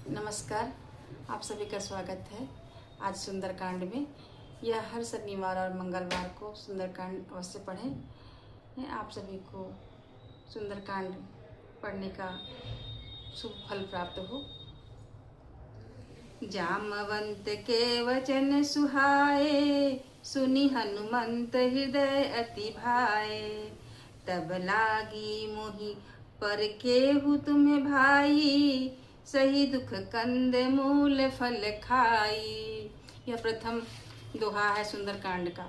नमस्कार, आप सभी का स्वागत है आज सुंदरकांड में। यह हर शनिवार और मंगलवार को सुंदरकांड अवश्य पढ़ें। आप सभी को सुंदरकांड पढ़ने का शुभ फल प्राप्त हो। जामवंत के वचन सुहाए, सुनि हनुमंत हृदय अति भाए। तब लागी मोहि पर केहू तुम्हें भाई, सही दुख कंद मूल फल खाई। यह प्रथम दोहा है सुंदरकांड का।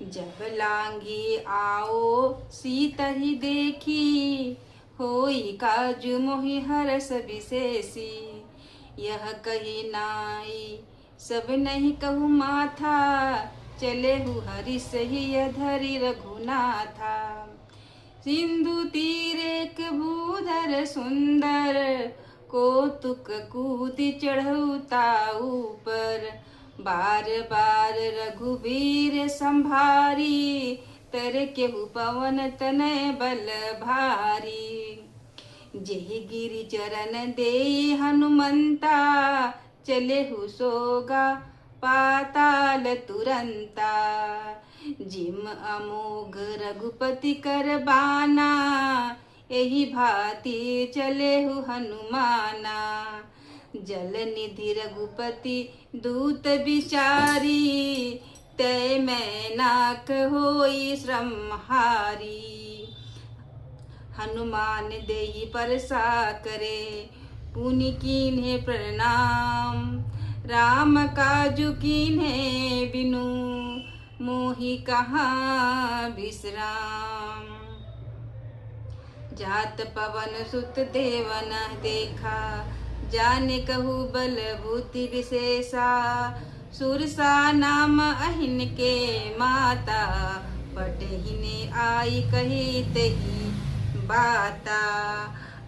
जब लांगी आओ सीता ही देखी, होई काजु मोहि हरस विशेषी। यह कही नाई सब नहीं कहू माथा, चले हु हरि सही धरि रघुनाथा। सिंधु तीर एक भूधर सुंदर, कौतुक कूति चढ़ऊ ताऊ पर। बार बार रघुवीर संभारी, तर केहू पवन तनय बल भारी। जेहि गिरि चरण देई हनुमंता, चले हु सोगा पाताल तुरंता। जिम अमोघ रघुपति कर बाना, एहि भांति चले हु हनुमाना। जल निधि रघुपति दूत विचारी, तय मैनाक होई श्रमहारी। हनुमान देहि परसा करे, पुनि कीन्हे प्रणाम। राम काजु कीन्हे बिनु, मोहि कहाँ विश्राम। जात पवन सुत देवन देखा, जाने कहू बल भूति विशेषा। सुरसा नाम अहिन के माता, पटहिने आई कही तेहि बाता।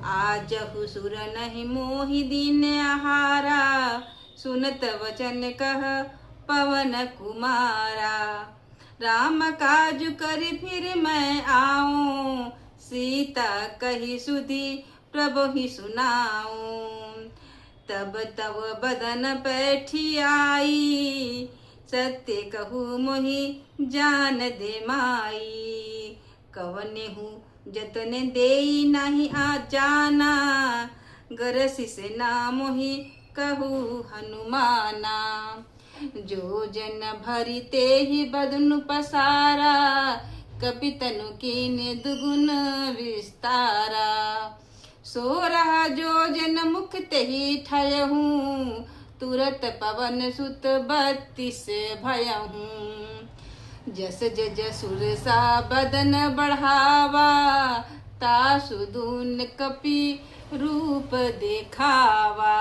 आजहु सुर नहीं मोहि दीन आहारा, सुनत वचन कह पवन कुमारा। राम काजु करि फिर मैं आऊं, सीता कही सुधी प्रभु ही सुनाऊं। तब तव बदन पैठी आई, सत्य कहू मोहि जान दे माई। कवने हूँ जतन देई नहीं आ जाना, गरसि से ना मोहि कहू हनुमाना। जो जन भरी ते ही बदनु पसारा, कपितनु कीन्हे दुगुन विस्तारा। सो रहा जो जन मुख तेहि ठयहू, तुरत पवन सुत 32 भयहू। जस जज सुरसा बदन बढ़ावा, तासु दून कपि रूप देखावा।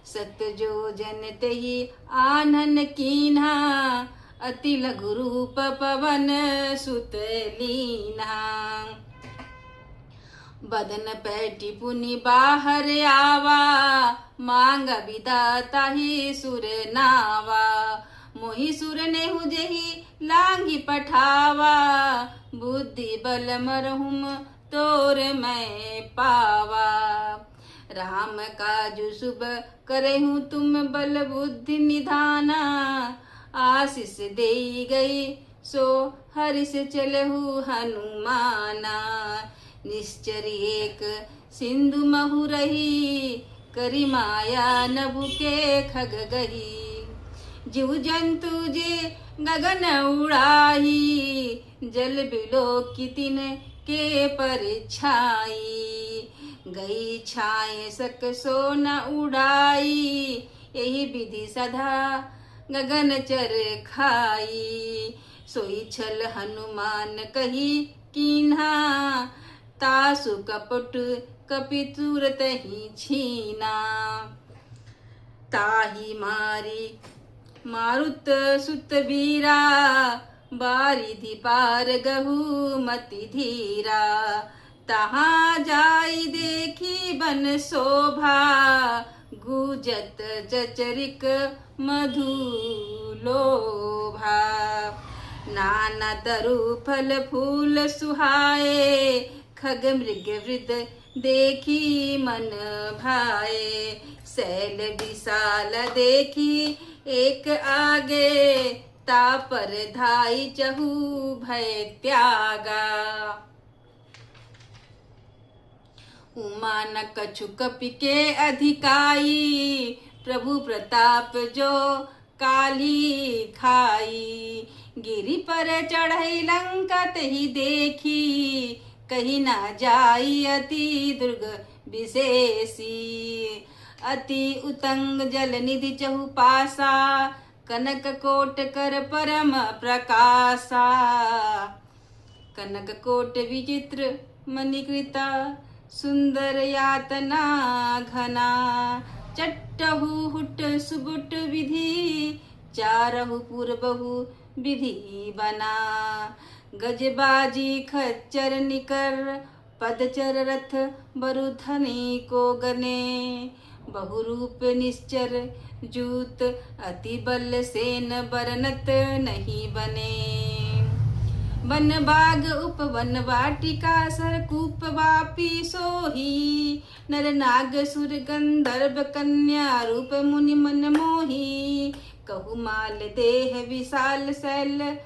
सत जो जन तेहि आनन कीन्हा, अति लघु रूप पवन सुत लीन्हा। बदन पैठी पुनि बाहर आवा, मांग विदाता ही सुर नावा। मोहि सुर नेहु जेहि लांगी पठावा, बुद्धि बल मरहुम तोर मैं पावा। राम काजु शुभ करहु तुम बल बुद्धि निधाना। आशीष देई गई सो हरिष चलहु हनुमाना। निश्चर एक सिंधु महु रही, करी माया नभु के खग गही। जीव जंतु जे गगन उड़ाई, जल बिलो की तिन के परछाई। गई छाए सक सो न उड़ाई, यही विधि सधा गगन चर खाई। सोई छल हनुमान कही कीन्हा, तासु कपट कपि तुरत ही छीना। ताही मारी मारुत सुत वीरा, बारिधि पार गहु मति धीरा। तहाँ जाई देखी बन शोभा, गुजत जचरिक मधु लोभा। नाना तरु फल फूल सुहाए, खग मृग वृद देखी मन भाए, शैल विशाल देखी एक आगे, तापर धाई चहु भय त्यागा। उमा न कछु कपि के अधिकाई, प्रभु प्रताप जो काली खाई। गिरि पर चढ़ई लंका तही देखी, कही न जाई अति दुर्ग विशेषी। अति उतंग जल निधि चहु पासा, कनक कोट कर परम प्रकाशा। कनक कोट विचित्र मणिकृता, सुंदर यातना घना। चट्टहु हुट सुबुट विधि, चारहु पूर्वहु विधि बना। गजबाजी खच्चर निकर, पदचर रथ बरुधनी को गने। बहुरूप निश्चर जूत, अति बल सेन बरनत नहीं बने। वन बाग उपवन वाटिका, सरकूप वापी सोही। नर नाग सुर गंधर्व कन्या, रूप मुनि मन मोही। कहु माल देह विशाल शैल,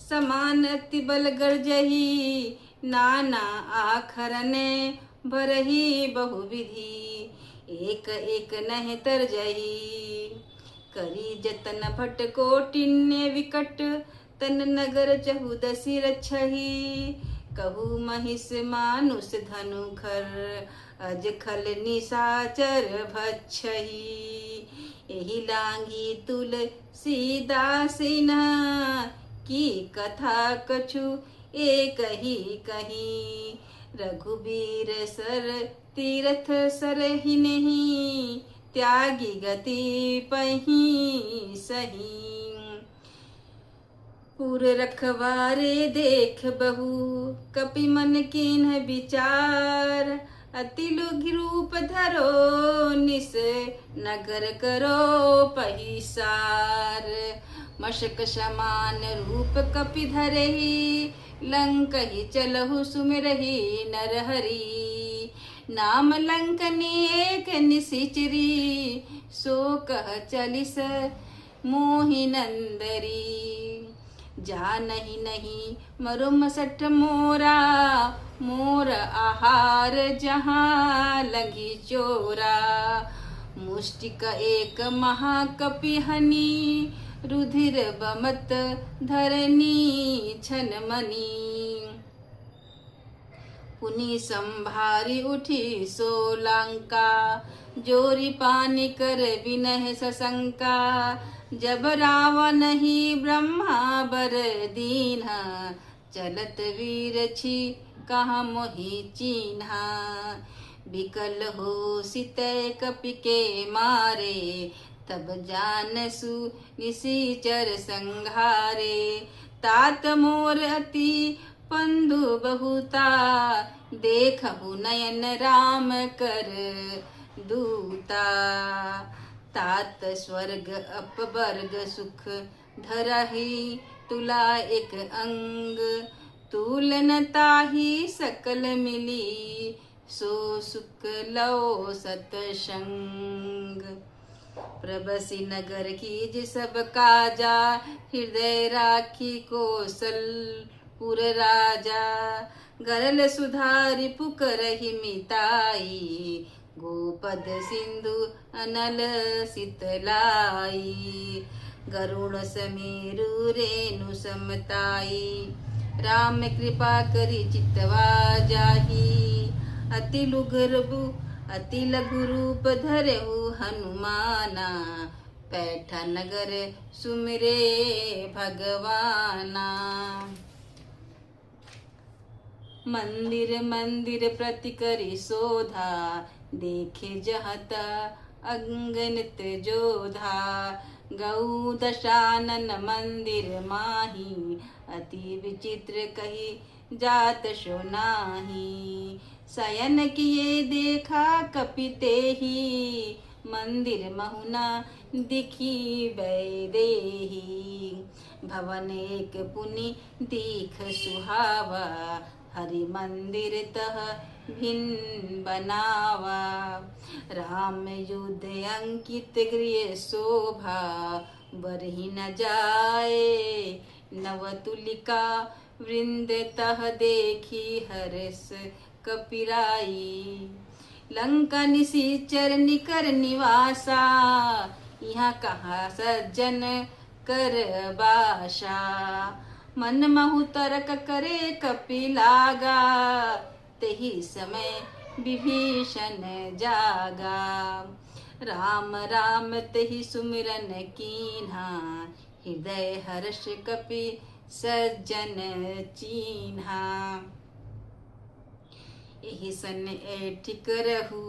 समान अति बल गर्जही। नाना आखरने भरही बहुविधि, एक एक नह तरजही। करी जतन भट कोटिन्य विकट, तन नगर चहुदसी रक्षही। कहु महिष मानुष धनु घर, अज खल निशाचर भक्षही। एहि लांगी तुलसीदासिना, की कथा कछु एक ही कही। रघुबीर सर तीरथ सरहि नहीं, त्यागी गति पही सही। पुर रखवारे देख बहु, कपि मन कीन्ह विचार। अति लुघि रूप धरो, निस नगर करो पहिसार। मशक समान रूप कपि धरहि, लंकहि चलहु सुमिरहि नरहरि। नाम लंकनी एक निशिचरी, सो कह चलिस मोहि नंदरी। जा नहीं नहीं मरुम सठ मोरा, मोर आहार जहाँ लगी चोरा। मुष्टिक एक महाकपि हनी, रुधिर बमत धरनी छन मनी। पुनि संभारी उठी सोलंका, जोरी पानी कर विनह सशंका। जब रावण ही ब्रह्मा बर दीन्हा, चलत वीर छी कहाँ मोहि चीन्हा। बिकल हो सितय कपि के मारे, तब जानसु निशिचर संघारे। तात मोर अति पंदु बहुता, देखहु नयन राम कर दूता। तात स्वर्ग अपवर्ग सुख, धरहि तुला एक अंग। तुलन ताहि सकल मिली, सो सुख लो सतसंग। प्रबसी नगर कीज सब काजा, हृदय राखी कौशलपुर राजा। गरल सुधारि पुकरहि मिताई, गोपद सिंधु अनल शीतलाई। गरुण समीरु रेणु समताई, राम कृपा करि चितवा जाहि। अति लघु रूप धरहु हनुमाना, पैठा नगर सुमिरे भगवाना। मंदिर मंदिर प्रति करि शोधा, देखे जहत अंगनित जोधा। गौ दशानन मंदिर माही, अति विचित्र कही जात सो नाही। शयन किए देखा कपि तेहि, मंदिर महुना दिखी वैदेही। भवन एक पुनि दीख सुहावा, हरि मंदिर तह भिन्न बनावा। राम युद्ध अंकित गृह शोभा, बरही न जाए नवतुलिका। वृंद तह देखी हर्ष कपिराई। लंका निशिचर निकर निवासा, यहाँ कहाँ सज्जन कर बाशा। मन महु तर्क करे कपिलागा, तेहि समय विभीषण जागा। राम राम तेहि सुमिरन कीन्हा, हृदय हर्ष कपि सज्जन चीन्हा। एहि सन ऐठिक रहु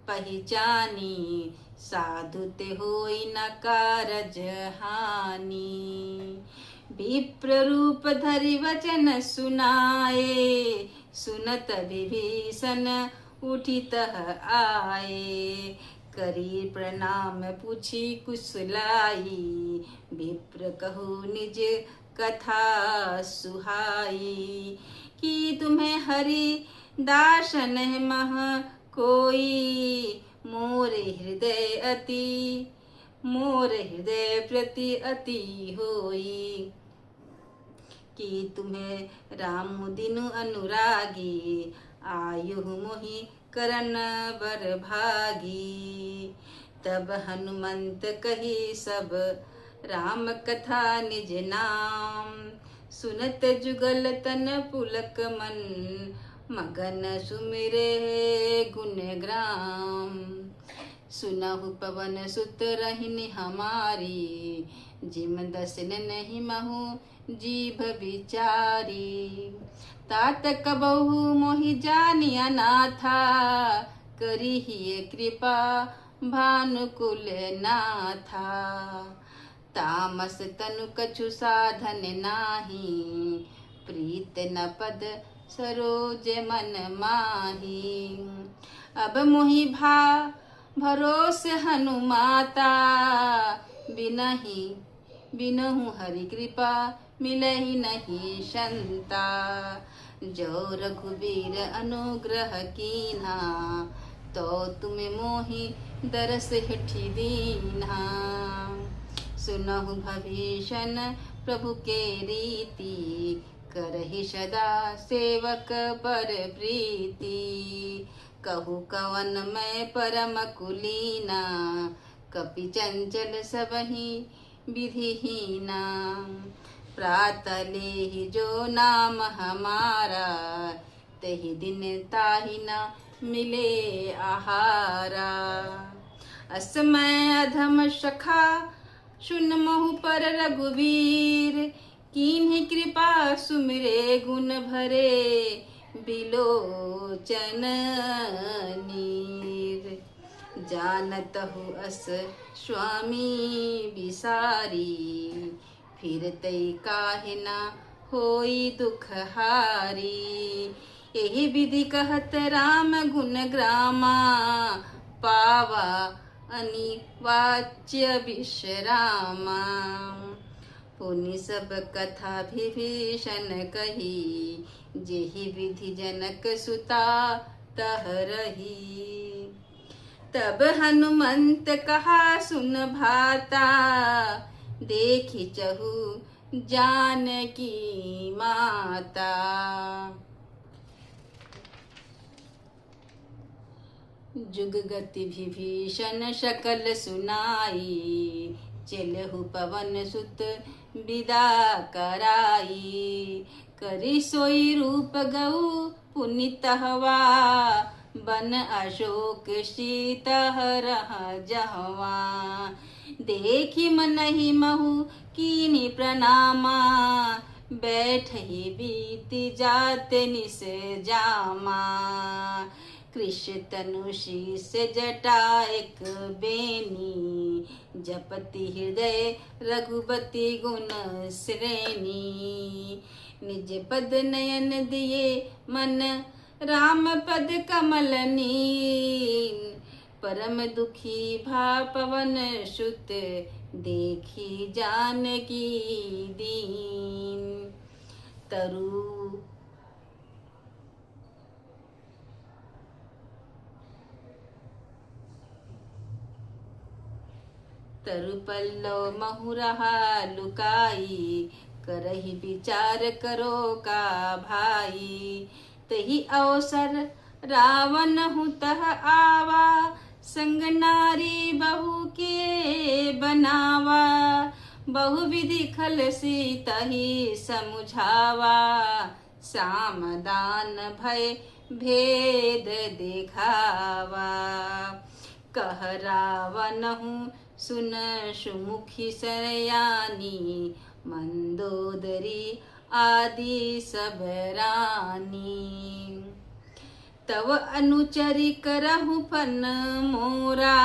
पहिचानी, साधु ते होई न कारज हानि। विप्र रूप धरि वचन सुनाए, सुनत विभीषण उठि तह आए। करी प्रणाम पूछी कुशलाई, विप्र कहु निज कथा सुहाई। कि तुम्हें हरि दासन मह कोई, मोर हृदय प्रति अति होई। कि तुम्हें राम दिनु अनुरागी, आयु मोहि करन बर भागी। तब हनुमंत कही सब राम कथा निज नाम, सुनत जुगल तन पुलक मन, मगन सुमिरे गुण ग्राम। सुनहु पवन सुत रहिनि हमारी, जिम दसन नहीं महु जीभ विचारी। तात कबहु मोहि जानि अनाथा, करिहिए कृपा भानुकुल नाथा। तामस तनु कछु साधन नाही, प्रीत न पद सरोज मन माही। अब मोहि भरोस हनुमाता, बिनहु हरि कृपा मिलहि नहीं शंता। जो रघुबीर अनुग्रह कीन्हा, तो तुम मोहि दरस हिठि दीन्हा। सुनहु भविषण प्रभु के रीति, करहि सदा सेवक पर प्रीति। कहु कवन मैं परम कुलीना, कपि चंचल सबहि विधिहीना। प्रातः लेहि जो नाम हमारा, तहि दिन ताहि न मिले आहारा। असमय अधम सखा सुन महु पर रघुवीर, कीन्हि कृपा सुमिरे गुण भरे बिलोचन नीर। जानतहु अस स्वामी बिसारी, फिरते काहे न होई दुख हारी। एहि विधि कहत राम गुण ग्रामा, पावा अनिवाच्य विश्रामा। पुनि सब कथा विभीषण कही, जेहि विधि जनक सुता तह रही। तब हनुमंत कहा सुन भाता, देखि चहु जानकी माता। जुग गति विभीषण सकल सुनाई, चलहु पवन सुत विदा कराई। करी सोई रूप गऊ पुनित हवा, बन अशोक सीतह रह जहवा। देखी मनहि महु कीनी प्रणामा, बैठहि बीति जात निस जामा। कृष तनु शीस जटा एक बेनी, जपति हृदय रघुपति गुण श्रेणी। निज पद नयन दिए मन राम पद कमल नीन। परम दुखी भा पवन सुत, देखी जानकी दीन। तरु तरु पल्लव महुरहा लुकाई, करहि विचार करो का भाई। तही अवसर रावण हुतः आवा, संग नारी बहु के बनावा। बहु विधि खल सीतहि समुझावा, साम दान भय भेद दिखावा। कह रावणहु सुन सुमुखी सयानी, मंदोदरी आदि सब रानी। तव अनुचरी करहु फन मोरा,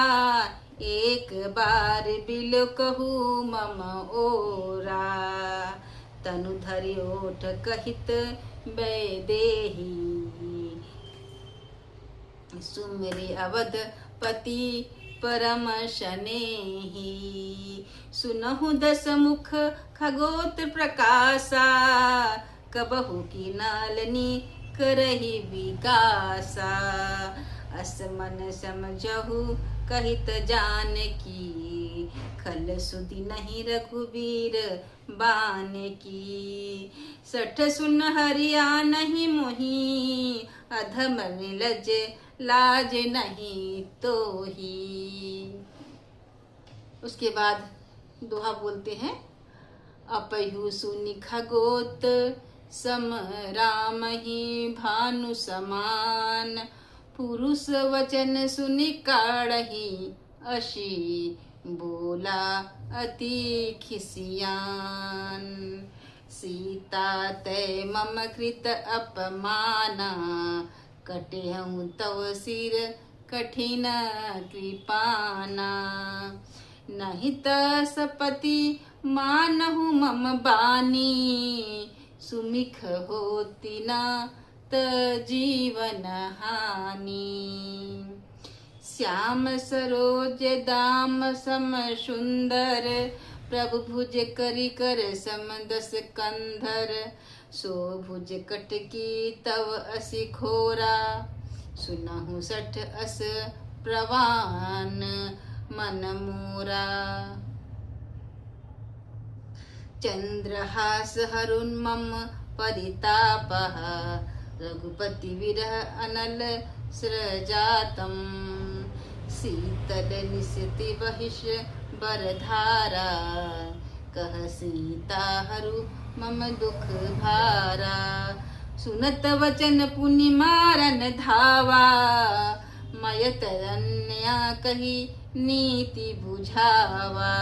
एक बार बिल कहू मम ओरा। तनु धरि ओठ कहित वैदेही, सुमिरि अवधपति परम शनेही। सुनहु दस मुख खगोत्र प्रकाशा, कबहु की नालनी करहि विकासा। अस मन समझहु कहित जानकी, खल सुधि नहीं रघुबीर बानकी। सठ सुन हरिया नहीं मोही, अधम लज लाज नहीं तोही। उसके बाद दोहा बोलते हैं। अपयु सुनि खगोत सम राम ही भानु समान, पुरुष वचन सुनि काढ़ही, अशी बोला अति खिसियान। सीता तै मम कृत अपमाना, कटेहूँ तव सिर कठिन कृपाना। नहीं तसपति मानहु मम बानी, सुमिख होती न त जीवन हानि। श्याम सरोज दाम सम सुंदर, प्रभु भुज करि कर सम दस कंधर। सो भुज कटकी तव असि खोरा, सुनहु सठ अस प्रवान मन मोरा। चंद्रहास हरुन मम परितापः, रघुपति विरह अनल सृजातम। शीतल निस्ति बहिष बरधारा, कह सीता हरु मम दुख भारा। सुनत वचन पुनि मारन धावा, मय तरन्या कही नीति बुझावा।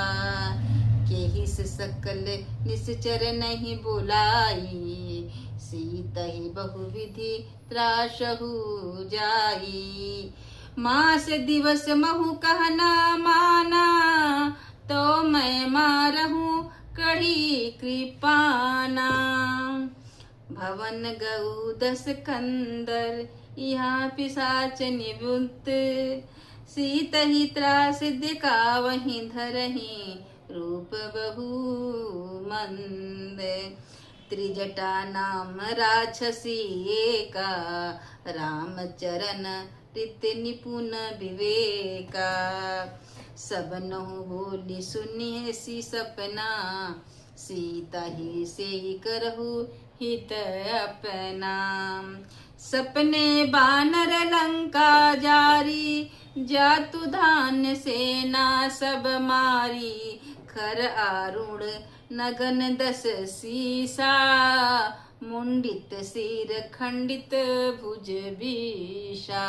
केहिस सकल निश्चर नहीं बुलाई, सीतहि बहुविधि त्रासहु जाई। मास दिवस महु कहना माना, तो मैं मारहूँ कढ़ी कृपाना। भवन गऊ दस कंदर, यहाँ पिशाच निवृत्त। सीतहि त्रास दिखावहि धरहि, रूप बहु मंद। त्रिजटा नाम राक्षसी एका, रामचरण रित निपुण विवेका। सबनहु बोली सुनिए सी सपना, सीता ही से करहु हित अपना। सपने बानर लंका जारी, जातु धान सेना सब मारी। खर आरूढ़ नगन दस सीसा, मुंडित सिर खंडित भुज बीसा।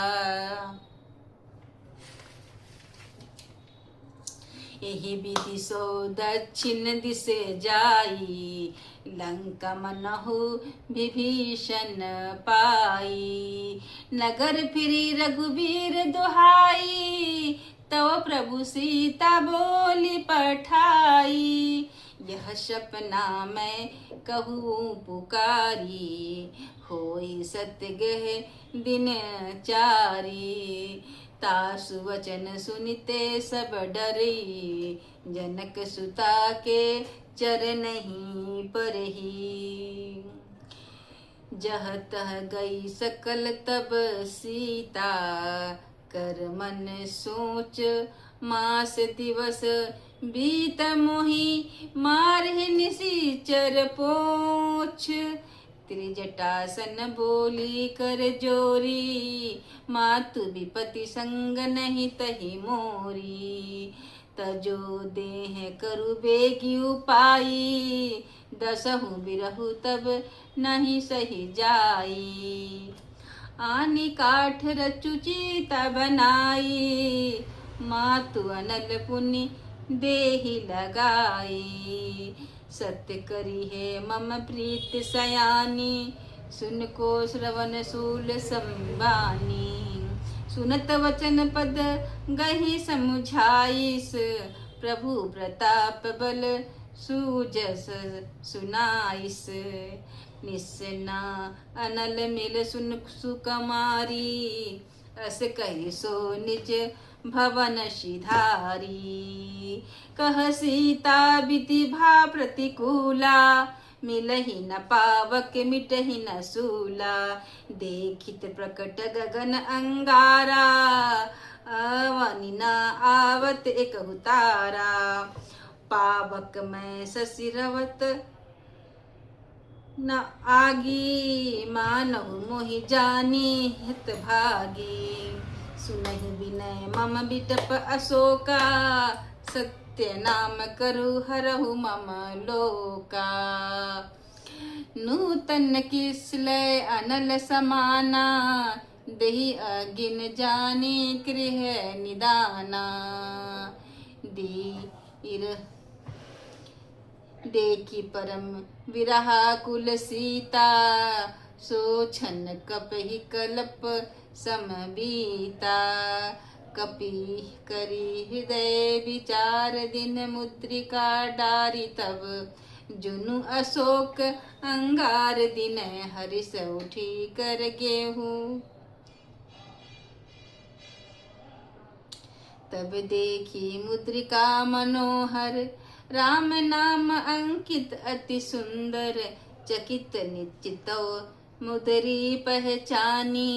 यही विधि सो दक्षिण दिश जाई, लंका मनहु विभीषण पाई। नगर फिरी रघुबीर दुहाई, तव प्रभु सीता बोली पठाई। यह सपना मैं कहूँ पुकारी, होई सत्य गह दिन चारी। तासु वचन सुनिते सब डरी, जनक सुता के चरनहि परही। जह तह गई सकल तब सीता, कर मन सोच मास दिवस बीत मोहि मारहि निशिचर पोछ। त्रिजटासन बोली कर जोरी मातु विपति संग नहीं तहि मोरी। तजो देह करु बेगी उपाई दसहु बिरहु तब नहीं सही जाई। आनी काठ रचु चीता बनाई मातु अनल पुनि देहि लगाई। सत्य करी है मम प्रीत सयानी सुन को श्रवण शूल संबानी। सुनत वचन पद गहि समुझाइस प्रभु प्रताप बल सूजस सुनाइस। निस्ना अनल मिल सुन सुकमारी अस कहि सो निज भवन सिधारी। कह सीता विधि भा प्रतिकूला मिलहि न पावक मिटहि न सूला। देखित प्रकट गगन अंगारा अवनि न आवत एकहु तारा। पावक मैं ससिरवत न आगी मानहु मोहि जानी हित भागी। सुनहि विनय मम बिटप अशोका सत्य नाम करु हरहु मम लोका। नूतन किसलय अनल समाना देहि अगिन जानी गृह निदाना। देखी परम विरहा कुल सीता सोछन कपहि कलप समबीता। कपि करी हृदय विचार दिन मुद्रिका डारी तब जुनु अशोक अंगार दिन हरिस उठी कर गेहूँ। तब देखी मुद्रिका मनोहर राम नाम अंकित अति सुंदर। चकित निश्चितो मुदरी पहचानी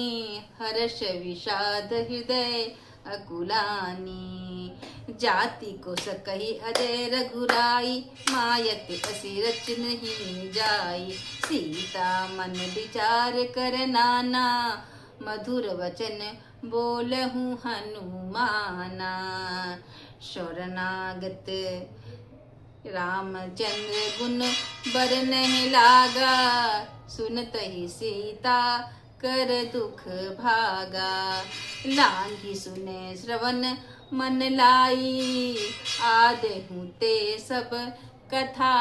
हर्ष विषाद हृदय अकुलानी। जाति को सकहि अजय रघुराई मायत असी रच नहीं जाई। सीता मन विचार कर नाना मधुर वचन बोलहु हनुमाना। शरणागत रामचंद्र गुण बरनहि लागा सुनतहि सीता कर दुख भागा। लांघि सुने श्रवण मन लाई आदेहु ते सब कथा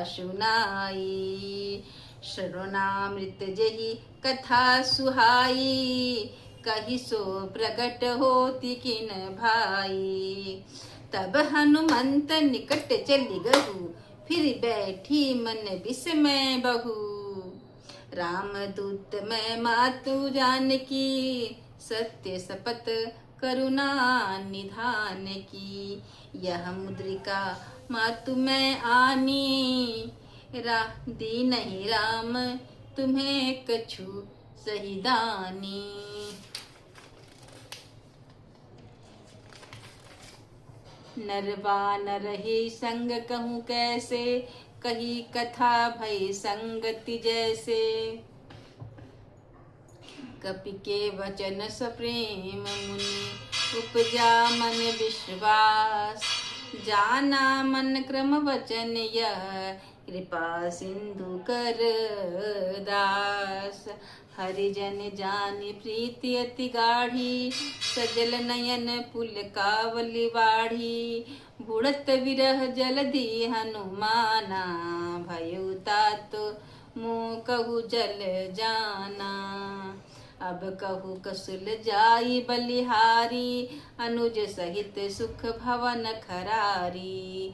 सुनाई। शरणामृत जहि कथा सुहाई कहि सो प्रकट होती किन भाई। तब हनुमंत निकट चली गहु फिर बैठी मन विस्मय बहु। राम दूत मैं मातु जानकी सत्य शपथ करुणा निधान की। यह मुद्रिका मातु मैं आनी दी नहीं राम तुम्हें कछु सहिदानी। नरवा न रही संग कहूँ कैसे कही कथा भई संगति जैसे। कपि के वचन सप्रेम मुनि उपजा मन विश्वास। जाना मन क्रम वचन यह कृपा सिंधु कर दास। हरिजन जानि प्रीति अति गाढ़ी सजल नयन पुल कावली बाढ़ी। बुढ़त विरह जलधि हनुमाना भयो तात मुँह कहु जल जाना। अब कहु कसूल जाई बलिहारी अनुज सहित सुख भवन खरारी।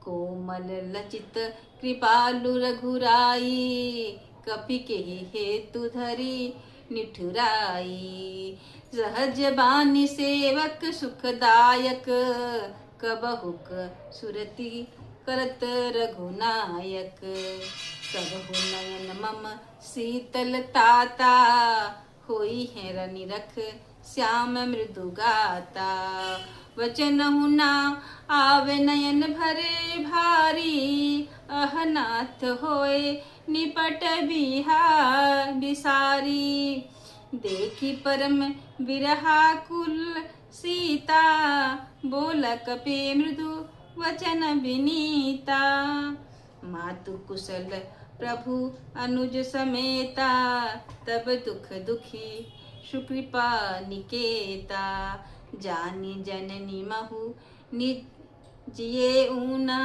कोमल लचित कृपालु रघुराई कपि के हेतु धरी निठुराई। सहज बानी सेवक सुखदायक कबहुक सुरति करत रघुनायक। सबहु नयन मम शीतल ताता होई है रनि रख श्याम मृदु गाता। वचन हुना आवे नयन भरे भारी, अहनाथ होए निपट बिसारी। देखी परम विरहा कुल सीता, बोला कपि मृदु वचन विनीता। मातु कुशल प्रभु अनुज समेता, तब दुख दुखी सुकृपा निकेता। जानी जननी महु निजिये ऊना,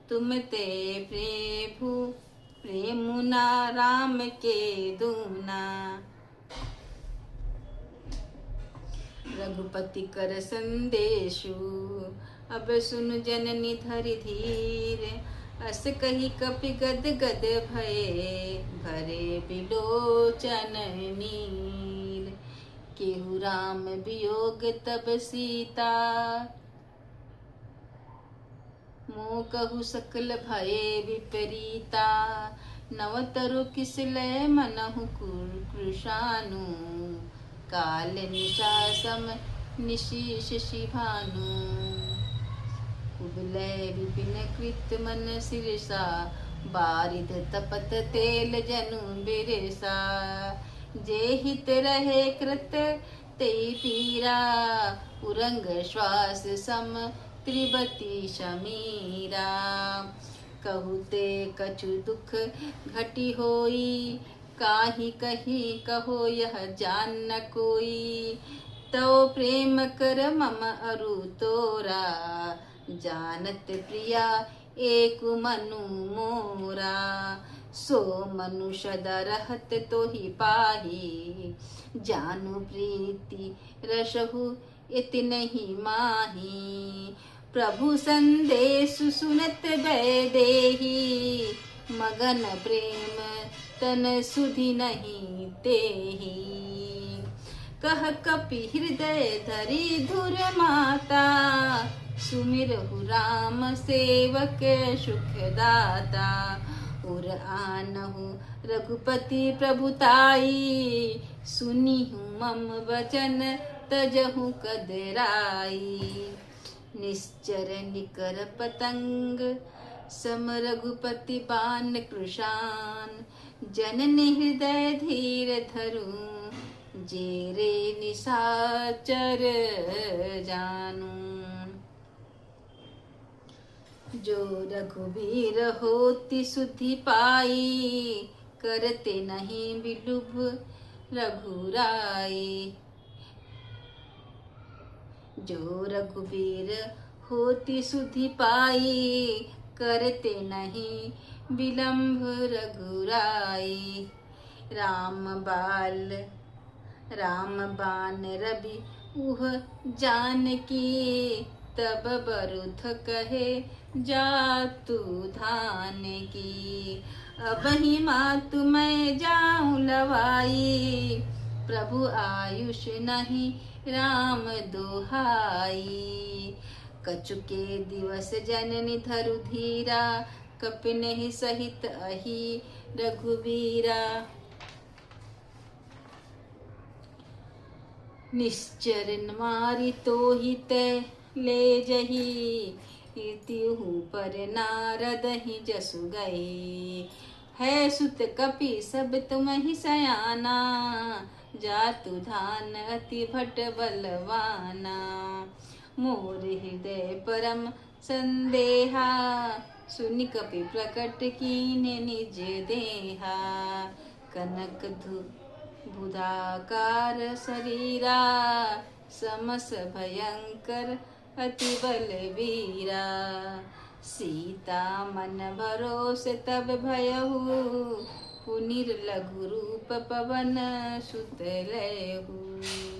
तुम ते प्रेमुना राम के दूना। रघुपति कर संदेशु, अब सुन जननी धरि धीर। अस कही कपि गद गद भये, भरे बिलोचन नीर। केहु राम वियोग तब सीता, मोह कहु सकल भये विपरीता। नवतरु किसलय मनहु कृशानु, काल निशासम निशीष शिभानु। कुबलय विपिन कृत मन सिरसा, बारिध तपत तेल जनु बिरसा। जे हित रहे कृत ते पीरा, उरंग श्वास सम त्रिबती शमीरा। कहु ते कछु दुख घटी होई, काहि कही कहो यह जान न कोई। तो प्रेम कर मम अरु तोरा, जानत प्रिया एक मनु मोरा। सो मनुष्य रहत तो ही पाही, जानु प्रीति रसहु इतने ही माही। प्रभु संदेश सुनत वैदेही, मगन प्रेम तन सुधि नहीं तेही। कह कपि हृदय धरि धुर माता, सुमिरहु राम सेवक सुख दाता। उर आनहु रघुपति प्रभुताई, सुनिहु मम वचन तजहु कदराई। निश्चर निकर पतंग, सम रघुपति बान कृशान। जननी हृदय धीर धरु, जेरे निशाचर जानू। जो रघुवीर होती सुधि पाई, करते नहीं विलुभ रघुराई। जो रघुवीर होती सुधि पाई, करते नहीं विलंब रघुराई। राम बान रवि उह जानकी, तब बरुथ कहे जातु धान की। अबहि मातु मैं जाऊं लवाई, प्रभु आयुष नहीं राम दोहाई। कछु के दिवस जननी धरु धीरा, कपिनेहि सहित अहि रघुवीरा। निश्चर मारी तोहि तै ले जही, तिहु पर नारद ही जसु गई। है सुत कपि सब तुम ही सयाना, जातु धान अति भट बलवाना। मोर हृदय परम संदेहा, सुनि कपि प्रकट कीन्हे निज देहा। कनक बुधाकार शरीरा, समस भयंकर अति बलवीरा। सीता मन भरोस तब भयहु, पुनिर लघु रूप पवन सुत लयहु।